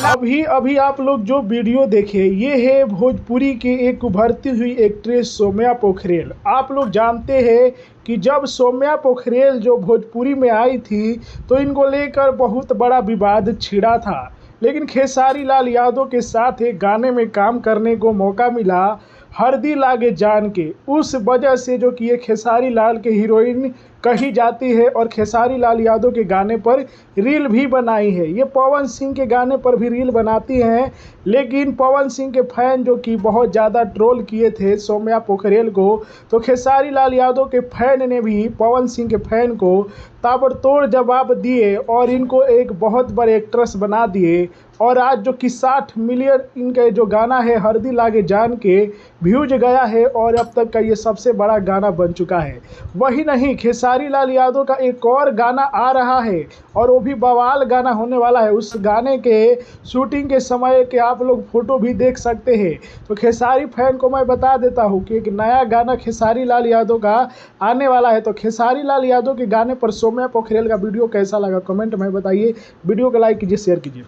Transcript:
अभी अभी आप लोग जो वीडियो देखे ये है भोजपुरी की एक उभरती हुई एक्ट्रेस सौम्या पोखरेल। आप लोग जानते हैं कि जब सौम्या पोखरेल जो भोजपुरी में आई थी तो इनको लेकर बहुत बड़ा विवाद छिड़ा था, लेकिन खेसारी लाल यादव के साथ एक गाने में काम करने को मौका मिला, हरदी लागे जान के। उस वजह से जो कि ये खेसारी लाल के हीरोइन कही जाती है और खेसारी लाल यादव के गाने पर रील भी बनाई है। ये पवन सिंह के गाने पर भी रील बनाती हैं, लेकिन पवन सिंह के फैन जो कि बहुत ज़्यादा ट्रोल किए थे सौम्या पोखरेल को, तो खेसारी लाल यादव के फैन ने भी पवन सिंह के फैन को ताबड़तोड़ जवाब दिए और इनको एक बहुत बड़े एक्ट्रेस बना दिए। और आज जो कि 60 मिलियन इनके जो गाना है हरदी लागे जान के व्यूज गया है और अब तक का ये सबसे बड़ा गाना बन चुका है। वही नहीं, खेसारी लाल यादव का एक और गाना आ रहा है और वो भी बवाल गाना होने वाला है। उस गाने के शूटिंग के समय के आप लोग फोटो भी देख सकते हैं। तो खेसारी फैन को मैं बता देता हूँ कि एक नया गाना खेसारी लाल यादव का आने वाला है। तो खेसारी लाल यादव के गाने पर सौम्या पोखरेल का वीडियो कैसा लगा कमेंट में बताइए। वीडियो को लाइक कीजिए, शेयर कीजिए।